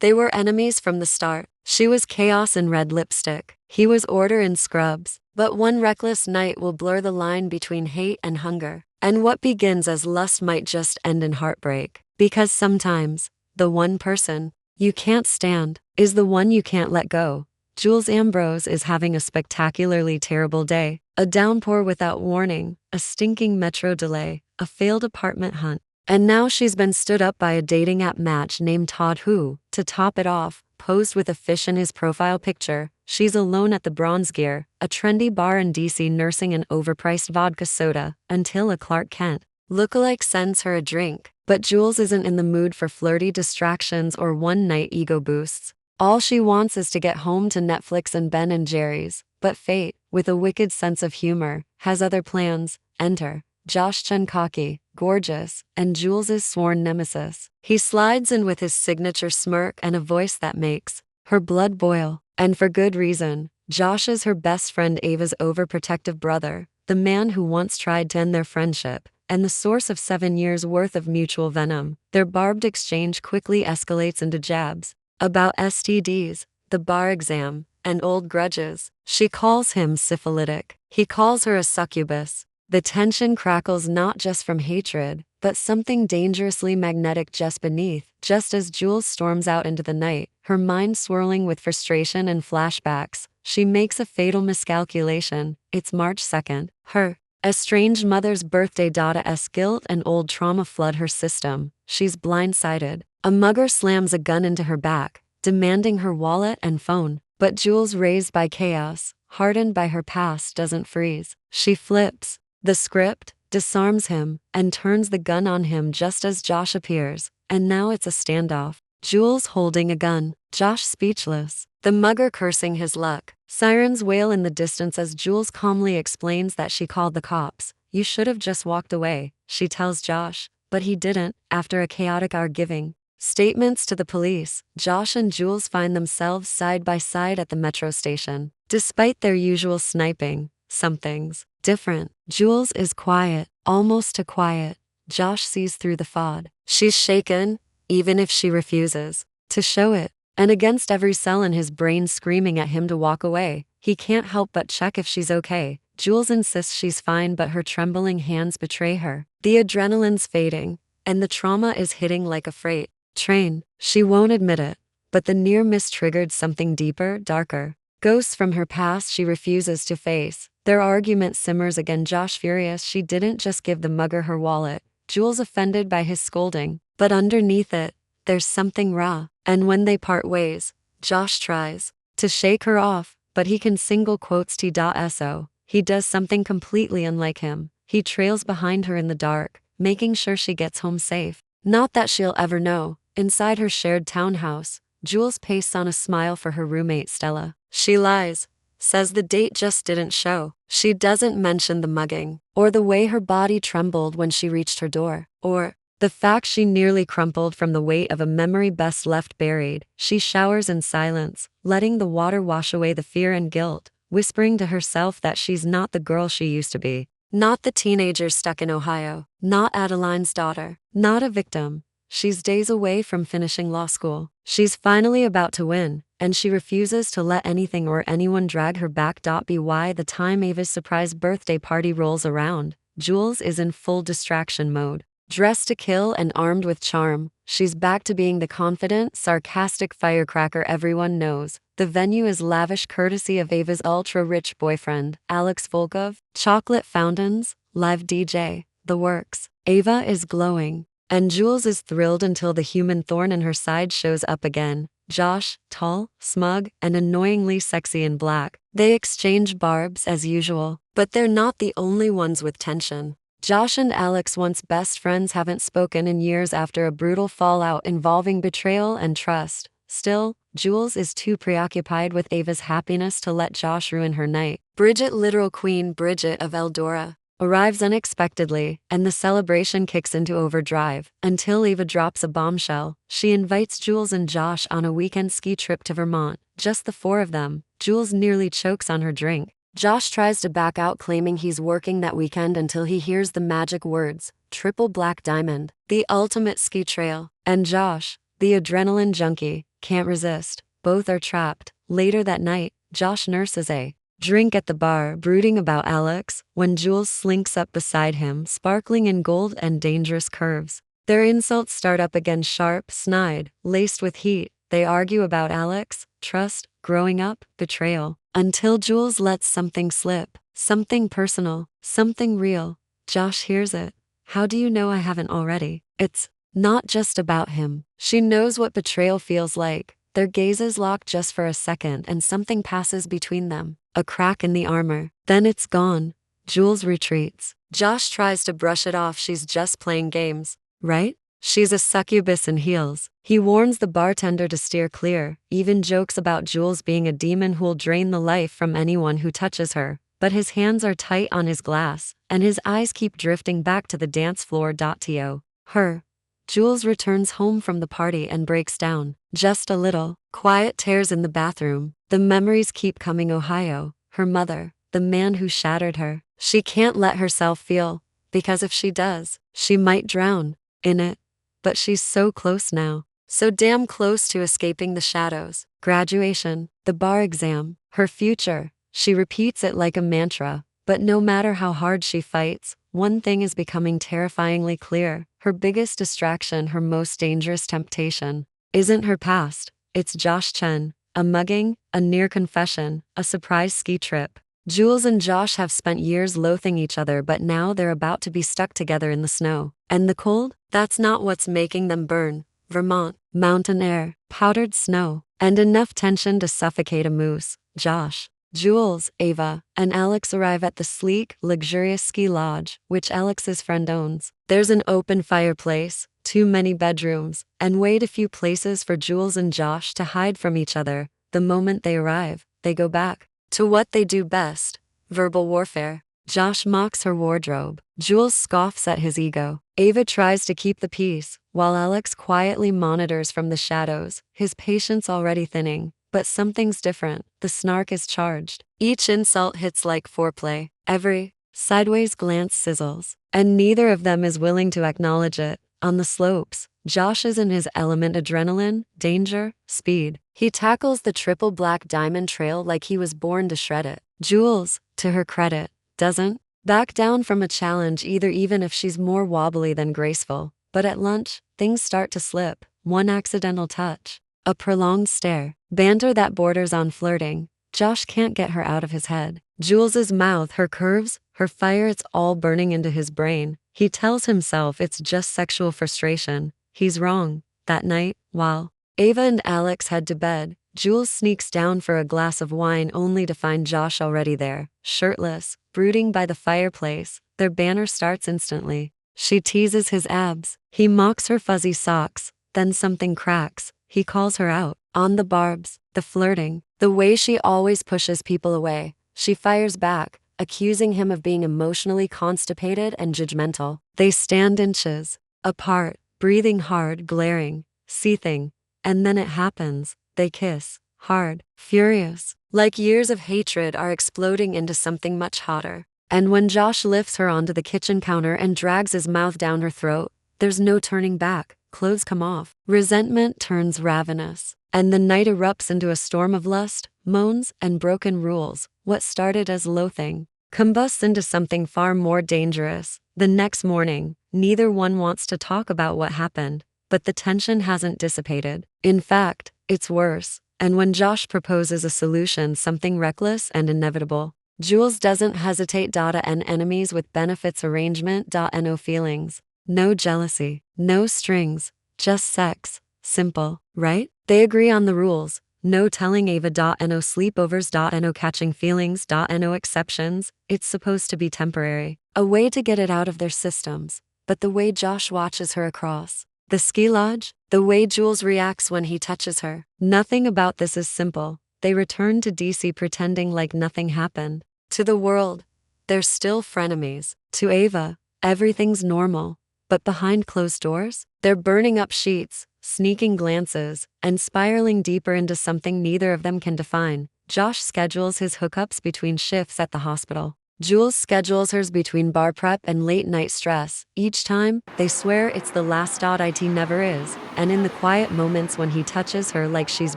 They were enemies from the start. She was chaos in red lipstick. He was order in scrubs. But one reckless night will blur the line between hate and hunger. And what begins as lust might just end in heartbreak. Because sometimes, the one person you can't stand is the one you can't let go. Jules Ambrose is having a spectacularly terrible day. A downpour without warning, a stinking metro delay, a failed apartment hunt. And now she's been stood up by a dating app match named Todd who, to top it off, posed with a fish in his profile picture. She's alone at the Bronze Gear, a trendy bar in DC nursing an overpriced vodka soda, until a Clark Kent lookalike sends her a drink. But Jules isn't in the mood for flirty distractions or one-night ego boosts. All she wants is to get home to Netflix and Ben & Jerry's. But fate, with a wicked sense of humor, has other plans. Enter Josh Chenkaki, gorgeous, and Jules's sworn nemesis. He slides in with his signature smirk and a voice that makes her blood boil. And for good reason. Josh is her best friend Ava's overprotective brother, the man who once tried to end their friendship, and the source of 7 years' worth of mutual venom. Their barbed exchange quickly escalates into jabs about STDs, the bar exam, and old grudges. She calls him syphilitic. He calls her a succubus. The tension crackles not just from hatred, but something dangerously magnetic just beneath. Just as Jules storms out into the night, her mind swirling with frustration and flashbacks, she makes a fatal miscalculation. It's March 2nd. Her estranged mother's birthday. As guilt and old trauma flood her system, she's blindsided. A mugger slams a gun into her back, demanding her wallet and phone. But Jules, raised by chaos, hardened by her past, doesn't freeze. She flips the script, disarms him, and turns the gun on him just as Josh appears. And now it's a standoff. Jules holding a gun, Josh speechless. The mugger cursing his luck. Sirens wail in the distance as Jules calmly explains that she called the cops. You should have just walked away, she tells Josh. But he didn't. After a chaotic arguing statements to the police, Josh and Jules find themselves side by side at the metro station. Despite their usual sniping, something's different. Jules is quiet, almost too quiet. Josh sees through the fog. She's shaken, even if she refuses to show it. And against every cell in his brain screaming at him to walk away, he can't help but check if she's okay. Jules insists she's fine, but her trembling hands betray her. The adrenaline's fading, and the trauma is hitting like a freight train. She won't admit it, but the near miss triggered something deeper, darker. Ghosts from her past she refuses to face. Their argument simmers again. Josh furious she didn't just give the mugger her wallet. Jules offended by his scolding. But underneath it, there's something raw. And when they part ways, Josh tries to shake her off, but he can single quotes T.so. He does something completely unlike him. He trails behind her in the dark, making sure she gets home safe. Not that she'll ever know. Inside her shared townhouse, Jules pastes on a smile for her roommate Stella. She lies, says the date just didn't show. She doesn't mention the mugging, or the way her body trembled when she reached her door, or the fact she nearly crumpled from the weight of a memory best left buried. She showers in silence, letting the water wash away the fear and guilt, whispering to herself that she's not the girl she used to be. Not the teenager stuck in Ohio, not Adeline's daughter, not a victim. She's days away from finishing law school. She's finally about to win, and she refuses to let anything or anyone drag her back. By the time Ava's surprise birthday party rolls around, Jules is in full distraction mode. Dressed to kill and armed with charm, she's back to being the confident, sarcastic firecracker everyone knows. The venue is lavish courtesy of Ava's ultra-rich boyfriend, Alex Volkov. Chocolate fountains, live DJ, the works. Ava is glowing, and Jules is thrilled until the human thorn in her side shows up again. Josh, tall, smug, and annoyingly sexy in black. They exchange barbs as usual, but they're not the only ones with tension. Josh and Alex, once best friends, haven't spoken in years after a brutal fallout involving betrayal and trust. Still, Jules is too preoccupied with Ava's happiness to let Josh ruin her night. Bridget, literal Queen Bridget of Eldora, arrives unexpectedly, and the celebration kicks into overdrive, until Ava drops a bombshell. She invites Jules and Josh on a weekend ski trip to Vermont, just the four of them. Jules nearly chokes on her drink. Josh tries to back out, claiming he's working that weekend, until he hears the magic words, triple black diamond, the ultimate ski trail. And Josh, The adrenaline junkie can't resist. Both are trapped. Later that night, Josh nurses a drink at the bar, brooding about Alex, when Jules slinks up beside him, sparkling in gold and dangerous curves. Their insults start up again, sharp, snide, laced with heat. They argue about Alex, trust, growing up, betrayal, until Jules lets something slip, something personal, something real. Josh hears it. How do you know I haven't already? It's not just about him. She knows what betrayal feels like. Their gazes lock just for a second and something passes between them. A crack in the armor. Then it's gone. Jules retreats. Josh tries to brush it off. She's just playing games, right? She's a succubus in heels. He warns the bartender to steer clear, even jokes about Jules being a demon who'll drain the life from anyone who touches her. But his hands are tight on his glass, and his eyes keep drifting back to the dance floor. To her. Jules returns home from the party and breaks down. Just a little. Quiet tears in the bathroom. The memories keep coming. Ohio, her mother, the man who shattered her. She can't let herself feel, because if she does, she might drown in it. But she's so close now. So damn close to escaping the shadows. Graduation, the bar exam, her future. She repeats it like a mantra. But no matter how hard she fights, one thing is becoming terrifyingly clear. Her biggest distraction, her most dangerous temptation, isn't her past. It's Josh Chen. A mugging, a near confession, a surprise ski trip. Jules and Josh have spent years loathing each other, but now they're about to be stuck together in the snow. And the cold? That's not what's making them burn. Vermont, mountain air, powdered snow, and enough tension to suffocate a moose. Josh, Jules, Ava, and Alex arrive at the sleek, luxurious ski lodge, which Alex's friend owns. There's an open fireplace, too many bedrooms, and way too few places for Jules and Josh to hide from each other. The moment they arrive, they go back to what they do best, verbal warfare. Josh mocks her wardrobe. Jules scoffs at his ego. Ava tries to keep the peace, while Alex quietly monitors from the shadows, his patience already thinning. But something's different. The snark is charged. Each insult hits like foreplay. Every sideways glance sizzles. And neither of them is willing to acknowledge it. On the slopes, Josh is in his element: adrenaline, danger, speed. He tackles the triple black diamond trail like he was born to shred it. Jules, to her credit, doesn't back down from a challenge either, even if she's more wobbly than graceful. But at lunch, things start to slip. One accidental touch, a prolonged stare, banter that borders on flirting. Josh can't get her out of his head. Jules's mouth, her curves, her fire, it's all burning into his brain. He tells himself it's just sexual frustration. He's wrong. That night, while Ava and Alex head to bed, Jules sneaks down for a glass of wine only to find Josh already there, shirtless, brooding by the fireplace. Their banter starts instantly. She teases his abs. He mocks her fuzzy socks. Then something cracks. He calls her out on the barbs, the flirting, the way she always pushes people away. She fires back, accusing him of being emotionally constipated and judgmental. They stand inches apart, breathing hard, glaring, seething. And then it happens. They kiss, hard, furious, like years of hatred are exploding into something much hotter. And when Josh lifts her onto the kitchen counter and drags his mouth down her throat, there's no turning back. Clothes come off. Resentment turns ravenous. And the night erupts into a storm of lust, moans, and broken rules. What started as loathing combusts into something far more dangerous. The next morning, neither one wants to talk about what happened, but the tension hasn't dissipated. In fact, it's worse. And when Josh proposes a solution, something reckless and inevitable, Jules doesn't hesitate. And enemies with benefits arrangement. No feelings, no jealousy, no strings, just sex. Simple, right? They agree on the rules. No telling Ava. No sleepovers. No catching feelings. No exceptions. It's supposed to be temporary. A way to get it out of their systems. But the way Josh watches her across the ski lodge, the way Jules reacts when he touches her, nothing about this is simple. They return to DC pretending like nothing happened. To the world, they're still frenemies. To Ava, everything's normal. But behind closed doors, they're burning up sheets, sneaking glances, and spiraling deeper into something neither of them can define. Josh schedules his hookups between shifts at the hospital. Jules schedules hers between bar prep and late night stress. Each time, they swear it's the last. It never is. And in the quiet moments when he touches her like she's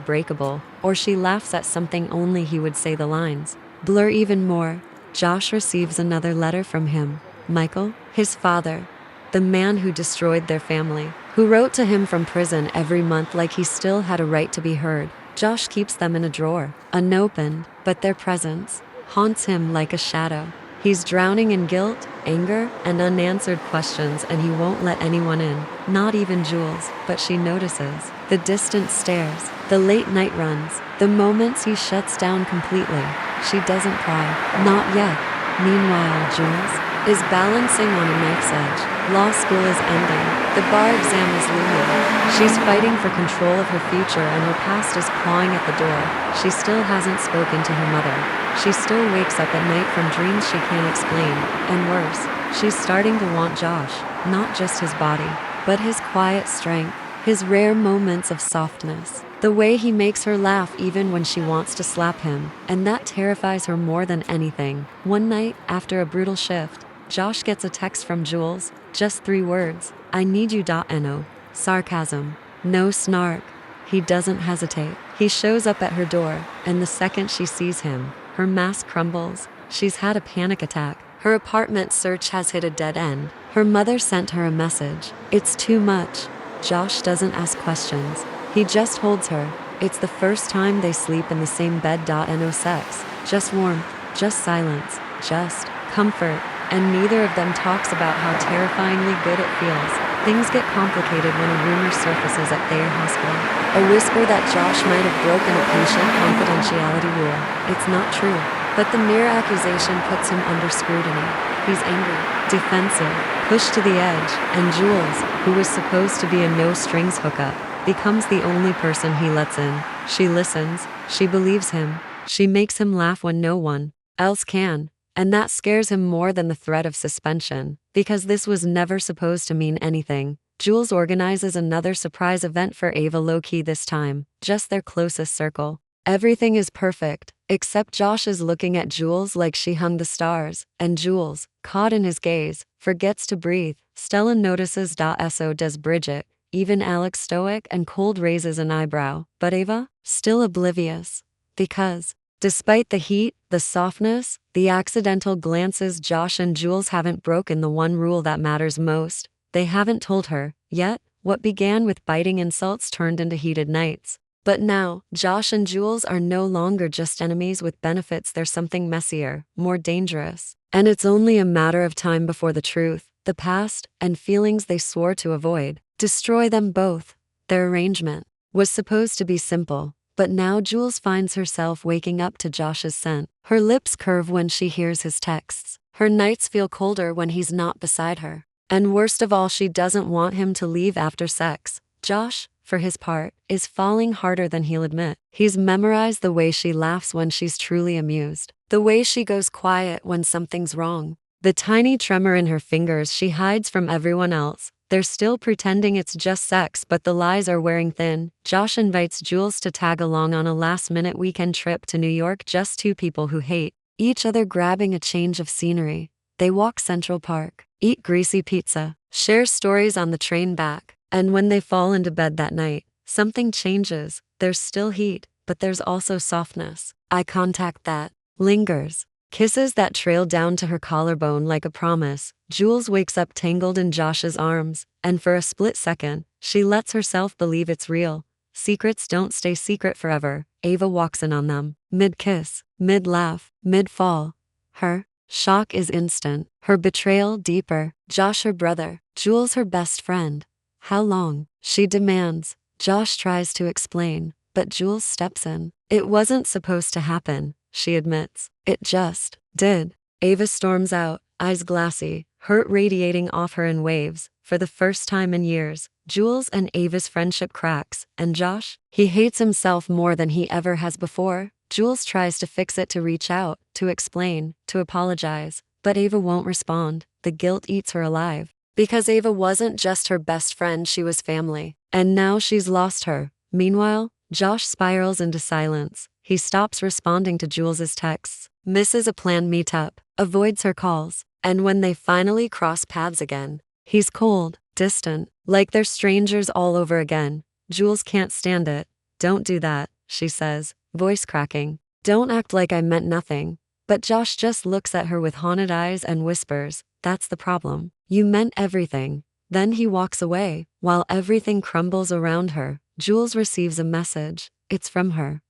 breakable, or she laughs at something only he would say the lines blur even more. Josh receives another letter from him. Michael, his father, the man who destroyed their family, who wrote to him from prison every month like he still had a right to be heard. Josh keeps them in a drawer, unopened, but their presence haunts him like a shadow. He's drowning in guilt, anger, and unanswered questions, and he won't let anyone in, not even Jules, but she notices. The distant stares, the late night runs, the moments he shuts down completely. She doesn't cry, not yet. Meanwhile, Jules is balancing on a knife's edge. Law school is ending. The bar exam is looming. She's fighting for control of her future, and her past is clawing at the door. She still hasn't spoken to her mother. She still wakes up at night from dreams she can't explain. And worse, she's starting to want Josh, not just his body, but his quiet strength, his rare moments of softness, the way he makes her laugh even when she wants to slap him. And that terrifies her more than anything. One night, after a brutal shift, Josh gets a text from Jules, just 3 words, "I need you." No sarcasm, no snark. He doesn't hesitate. He shows up at her door, and the second she sees him, her mask crumbles. She's had a panic attack. Her apartment search has hit a dead end. Her mother sent her a message. It's too much. Josh doesn't ask questions. He just holds her. It's the first time they sleep in the same bed. No sex, just warmth, just silence, just comfort. And neither of them talks about how terrifyingly good it feels. Things get complicated when a rumor surfaces at their hospital. A whisper that Josh might have broken a patient confidentiality rule. It's not true, but the mere accusation puts him under scrutiny. He's angry, defensive, pushed to the edge, and Jules, who was supposed to be a no-strings hookup, becomes the only person he lets in. She listens, she believes him, she makes him laugh when no one else can. And that scares him more than the threat of suspension, because this was never supposed to mean anything. Jules organizes another surprise event for Ava, low-key this time, just their closest circle. Everything is perfect, except Josh is looking at Jules like she hung the stars, and Jules, caught in his gaze, forgets to breathe. Stella notices. So does Bridget, even Alex, stoic and cold, raises an eyebrow, but Ava, still oblivious. Because despite the heat, the softness, the accidental glances, Josh and Jules haven't broken the one rule that matters most. They haven't told her, yet, what began with biting insults turned into heated nights. But now, Josh and Jules are no longer just enemies with benefits. They're something messier, more dangerous. And it's only a matter of time before the truth, the past, and feelings they swore to avoid, destroy them both. Their arrangement was supposed to be simple. But now Jules finds herself waking up to Josh's scent. Her lips curve when she hears his texts. Her nights feel colder when he's not beside her. And worst of all, she doesn't want him to leave after sex. Josh, for his part, is falling harder than he'll admit. He's memorized the way she laughs when she's truly amused, the way she goes quiet when something's wrong, the tiny tremor in her fingers she hides from everyone else. They're still pretending it's just sex, but the lies are wearing thin. Josh invites Jules to tag along on a last-minute weekend trip to New York, just 2 people who hate each other grabbing a change of scenery. They walk Central Park, eat greasy pizza, share stories on the train back, and when they fall into bed that night, something changes. There's still heat, but there's also softness, eye contact that lingers, kisses that trail down to her collarbone like a promise. Jules wakes up tangled in Josh's arms, and for a split second, she lets herself believe it's real. Secrets don't stay secret forever. Ava walks in on them, mid-kiss, mid-laugh, mid-fall. Her shock is instant, her betrayal deeper. Josh her brother, Jules her best friend. How long? She demands. Josh tries to explain, but Jules steps in. It wasn't supposed to happen, she admits. It just did. Ava storms out, eyes glassy, hurt radiating off her in waves. For the first time in years, Jules and Ava's friendship cracks, and Josh, he hates himself more than he ever has before. Jules tries to fix it, to reach out, to explain, to apologize, but Ava won't respond. The guilt eats her alive. Because Ava wasn't just her best friend, she was family. And now she's lost her. Meanwhile, Josh spirals into silence. He stops responding to Jules's texts, misses a planned meetup, avoids her calls, and when they finally cross paths again, he's cold, distant, like they're strangers all over again. Jules can't stand it. Don't do that, she says, voice cracking. Don't act like I meant nothing. But Josh just looks at her with haunted eyes and whispers, that's the problem. You meant everything. Then he walks away, while everything crumbles around her. Jules receives a message. It's from her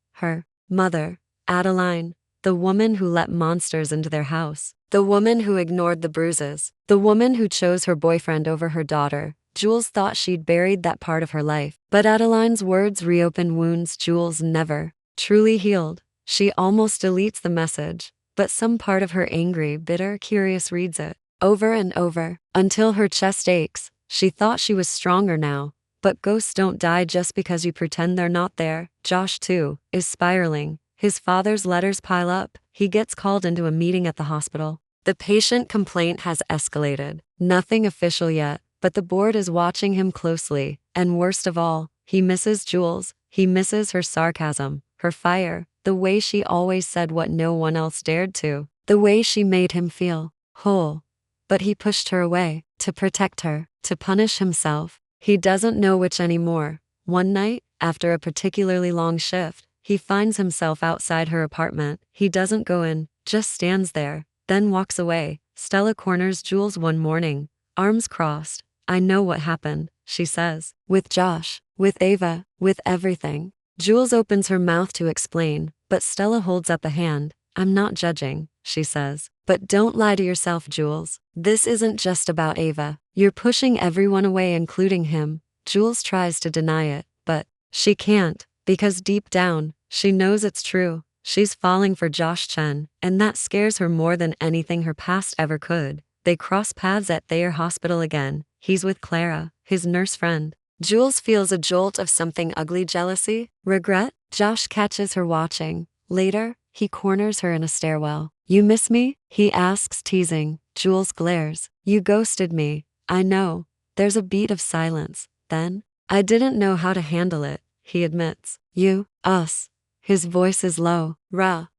mother, Adeline, the woman who let monsters into their house, the woman who ignored the bruises, the woman who chose her boyfriend over her daughter. Jules thought she'd buried that part of her life, but Adeline's words reopen wounds Jules never truly healed. She almost deletes the message, but some part of her angry, bitter, curious reads it over and over until her chest aches. She thought she was stronger now, but ghosts don't die just because you pretend they're not there. Josh, too, is spiraling. His father's letters pile up. He gets called into a meeting at the hospital. The patient complaint has escalated. Nothing official yet, but the board is watching him closely. And worst of all, he misses Jules. He misses her sarcasm, her fire, the way she always said what no one else dared to, the way she made him feel whole. But he pushed her away, to protect her, to punish himself. He doesn't know which anymore. One night, after a particularly long shift, he finds himself outside her apartment. He doesn't go in, just stands there, then walks away. Stella corners Jules one morning, arms crossed. I know what happened, she says. With Josh, with Ava, with everything. Jules opens her mouth to explain, but Stella holds up a hand. I'm not judging, she says. But don't lie to yourself, Jules. This isn't just about Ava. You're pushing everyone away, including him. Jules tries to deny it, but she can't, because deep down, she knows it's true. She's falling for Josh Chen, and that scares her more than anything her past ever could. They cross paths at Thayer Hospital again. He's with Clara, his nurse friend. Jules feels a jolt of something ugly, jealousy, regret. Josh catches her watching. Later, he corners her in a stairwell. You miss me? He asks, teasing. Jules glares. You ghosted me. I know. There's a beat of silence. Then, I didn't know how to handle it, he admits. You, us. His voice is low.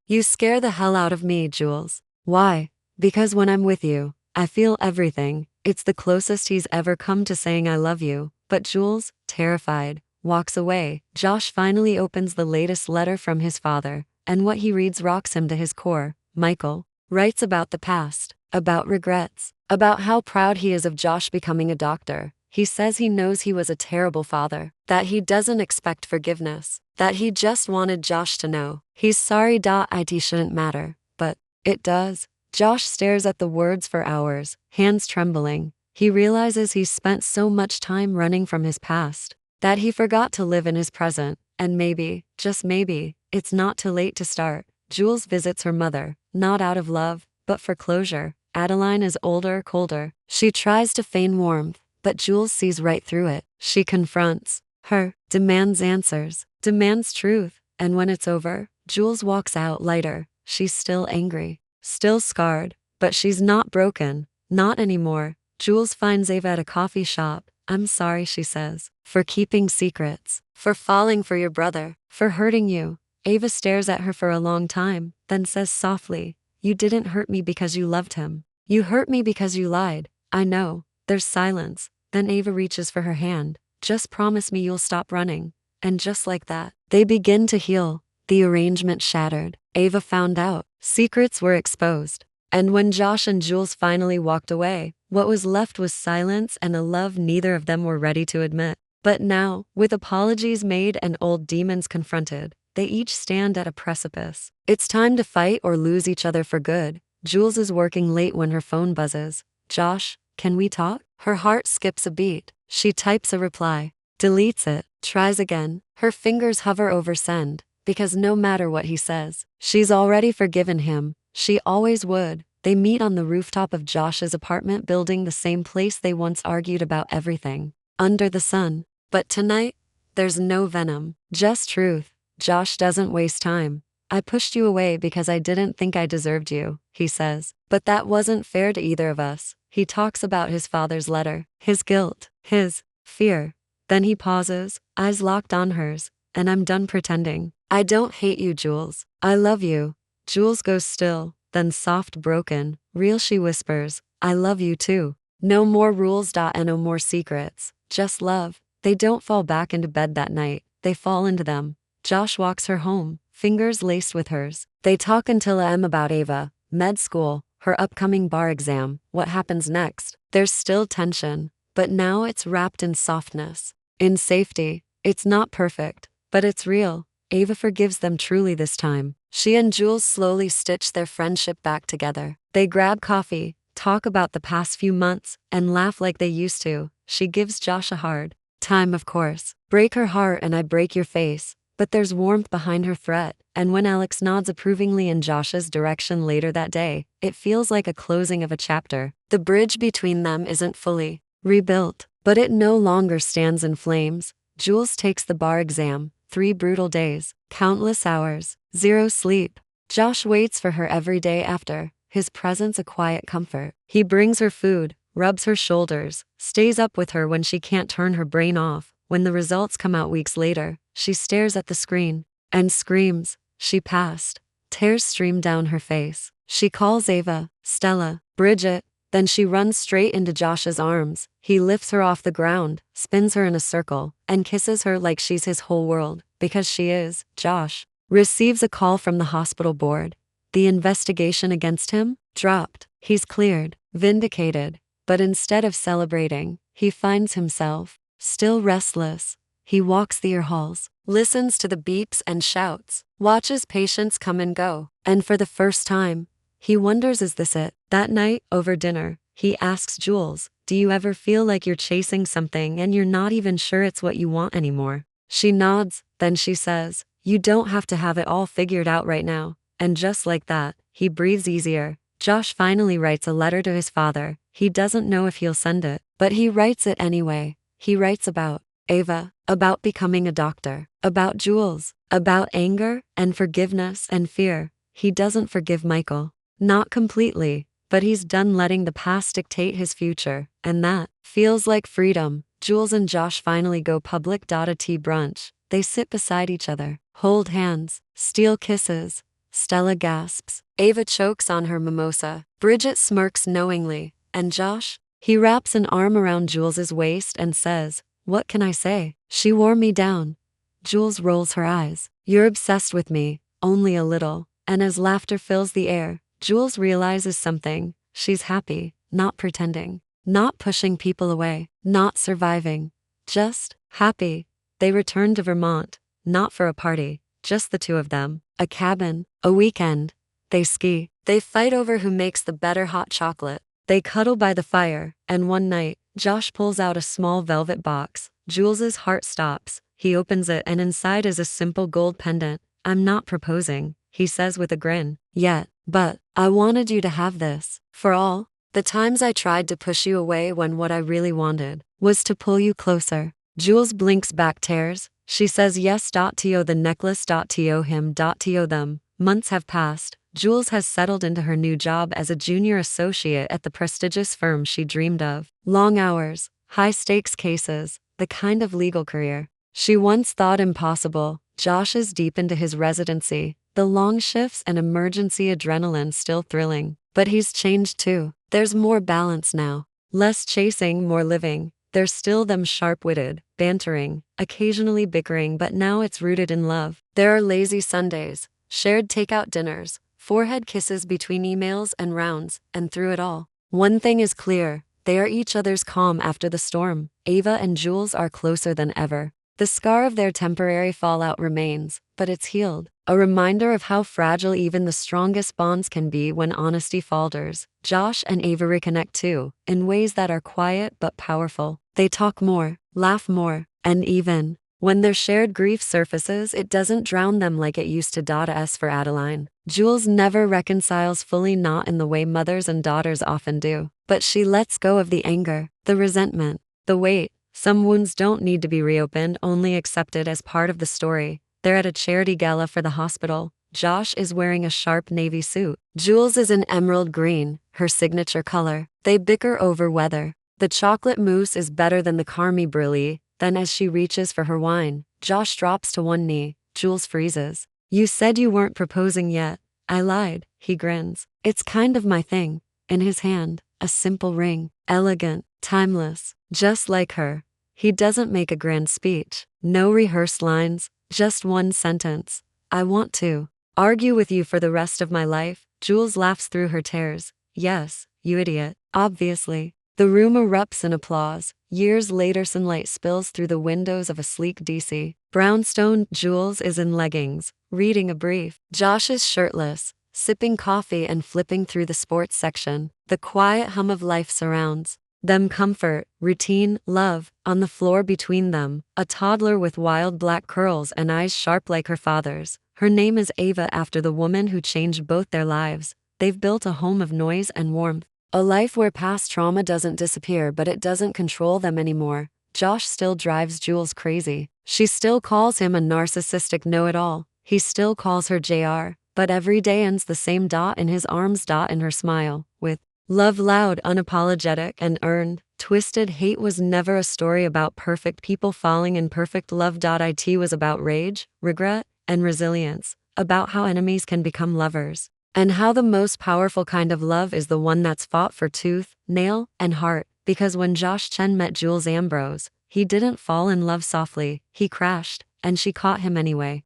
You scare the hell out of me, Jules. Why? Because when I'm with you, I feel everything. It's the closest he's ever come to saying I love you. But Jules, terrified, walks away. Josh finally opens the latest letter from his father, and what he reads rocks him to his core. Michael writes about the past, about regrets, about how proud he is of Josh becoming a doctor. He says he knows he was a terrible father, that he doesn't expect forgiveness, that he just wanted Josh to know. He's sorry. It shouldn't matter, but it does. Josh stares at the words for hours, hands trembling. He realizes he's spent so much time running from his past, that he forgot to live in his present, and maybe, just maybe, it's not too late to start. Jules visits her mother, not out of love, but for closure. Adeline is older, colder. She tries to feign warmth, but Jules sees right through it. She confronts her, demands answers, demands truth, and when it's over, Jules walks out lighter. She's still angry, still scarred, but she's not broken, not anymore. Jules finds Ava at a coffee shop. I'm sorry, she says, for keeping secrets, for falling for your brother, for hurting you. Ava stares at her for a long time, then says softly, you didn't hurt me because you loved him. You hurt me because you lied. I know. There's silence. Then Ava reaches for her hand. Just promise me you'll stop running. And just like that, they begin to heal. The arrangement shattered. Ava found out. Secrets were exposed. And when Josh and Jules finally walked away, what was left was silence and a love neither of them were ready to admit. But now, with apologies made and old demons confronted, they each stand at a precipice. It's time to fight or lose each other for good. Jules is working late when her phone buzzes. Josh, can we talk? Her heart skips a beat. She types a reply, deletes it, tries again. Her fingers hover over send, because no matter what he says, she's already forgiven him. She always would. They meet on the rooftop of Josh's apartment building, the same place they once argued about everything, under the sun. But tonight, there's no venom, just truth. Josh doesn't waste time. I pushed you away because I didn't think I deserved you, he says. But that wasn't fair to either of us. He talks about his father's letter, his guilt, his fear. Then he pauses, eyes locked on hers, and I'm done pretending. I don't hate you, Jules. I love you. Jules goes still, then soft broken, real she whispers, I love you too. No more rules. And no more secrets. Just love. They don't fall back into bed that night, they fall into them. Josh walks her home, fingers laced with hers. They talk until about Ava, med school, her upcoming bar exam, what happens next. There's still tension, but now it's wrapped in softness, in safety. It's not perfect, but it's real. Ava forgives them truly this time. She and Jules slowly stitch their friendship back together. They grab coffee, talk about the past few months, and laugh like they used to. She gives Josh a hard time, of course. Break her heart and I break your face. But there's warmth behind her threat, and when Alex nods approvingly in Josh's direction later that day, it feels like a closing of a chapter. The bridge between them isn't fully rebuilt, but it no longer stands in flames. Jules takes the bar exam, 3 brutal days, countless hours, 0 sleep. Josh waits for her every day after, his presence a quiet comfort. He brings her food, rubs her shoulders, stays up with her when she can't turn her brain off. When the results come out weeks later, she stares at the screen and screams. She passed. Tears stream down her face. She calls Ava, Stella, Bridget, then she runs straight into Josh's arms. He lifts her off the ground, spins her in a circle, and kisses her like she's his whole world, because she is. Josh receives a call from the hospital board. The investigation against him dropped. He's cleared, vindicated, but instead of celebrating, he finds himself still restless. He walks the halls, listens to the beeps and shouts, watches patients come and go, and for the first time, he wonders, is this it? That night, over dinner, he asks Jules, do you ever feel like you're chasing something and you're not even sure it's what you want anymore? She nods, then she says, you don't have to have it all figured out right now. And just like that, he breathes easier. Josh finally writes a letter to his father. He doesn't know if he'll send it, but he writes it anyway. He writes about Ava, about becoming a doctor, about Jules, about anger and forgiveness and fear. He doesn't forgive Michael. Not completely, but he's done letting the past dictate his future, and that feels like freedom. Jules and Josh finally go public. A tea brunch. They sit beside each other, hold hands, steal kisses. Stella gasps. Ava chokes on her mimosa. Bridget smirks knowingly, and Josh, he wraps an arm around Jules's waist and says, what can I say? She wore me down. Jules rolls her eyes. You're obsessed with me, only a little. And as laughter fills the air, Jules realizes something. She's happy, not pretending, not pushing people away, not surviving, just happy. They return to Vermont, not for a party, just the two of them. A cabin, a weekend. They ski. They fight over who makes the better hot chocolate. They cuddle by the fire, and one night, Josh pulls out a small velvet box. Jules's heart stops. He opens it and inside is a simple gold pendant. I'm not proposing, he says with a grin, yet, but I wanted you to have this. For all the times I tried to push you away when what I really wanted was to pull you closer. Jules blinks back tears. She says yes. To the necklace. To him. To them. Months have passed. Jules has settled into her new job as a junior associate at the prestigious firm she dreamed of. Long hours, high-stakes cases, the kind of legal career she once thought impossible. Josh is deep into his residency, the long shifts and emergency adrenaline still thrilling. But he's changed too. There's more balance now. Less chasing, more living. There's still them sharp-witted, bantering, occasionally bickering, but now it's rooted in love. There are lazy Sundays, shared takeout dinners, forehead kisses between emails and rounds, and through it all, one thing is clear, they are each other's calm after the storm. Ava and Jules are closer than ever. The scar of their temporary fallout remains, but it's healed. A reminder of how fragile even the strongest bonds can be when honesty falters. Josh and Ava reconnect too, in ways that are quiet but powerful. They talk more, laugh more, and even when their shared grief surfaces, it doesn't drown them like it used to. As for Adeline, Jules never reconciles fully, not in the way mothers and daughters often do, but she lets go of the anger, the resentment, the weight. Some wounds don't need to be reopened, only accepted as part of the story. They're at a charity gala for the hospital. Josh is wearing a sharp navy suit. Jules is in emerald green, her signature color. They bicker over whether the chocolate mousse is better than the Carmi Brilli. Then as she reaches for her wine, Josh drops to one knee. Jules freezes. You said you weren't proposing yet. I lied, he grins. It's kind of my thing. In his hand, a simple ring. Elegant, timeless, just like her. He doesn't make a grand speech. No rehearsed lines, just one sentence. I want to argue with you for the rest of my life. Jules laughs through her tears. Yes, you idiot. Obviously. The room erupts in applause. Years later, sunlight spills through the windows of a sleek DC brownstone. Jules is in leggings, reading a brief. Josh is shirtless, sipping coffee and flipping through the sports section. The quiet hum of life surrounds them. Comfort, routine, love. On the floor between them, a toddler with wild black curls and eyes sharp like her father's. Her name is Ava, after the woman who changed both their lives. They've built a home of noise and warmth. A life where past trauma doesn't disappear, but it doesn't control them anymore. Josh still drives Jules crazy. She still calls him a narcissistic know-it-all. He still calls her JR, but every day ends the same. In his arms, in her smile, with love, loud, unapologetic, and earned. Twisted Hate was never a story about perfect people falling in perfect love. It was about rage, regret, and resilience, about how enemies can become lovers. And how the most powerful kind of love is the one that's fought for tooth, nail, and heart. Because when Josh Chen met Jules Ambrose, he didn't fall in love softly, he crashed, and she caught him anyway.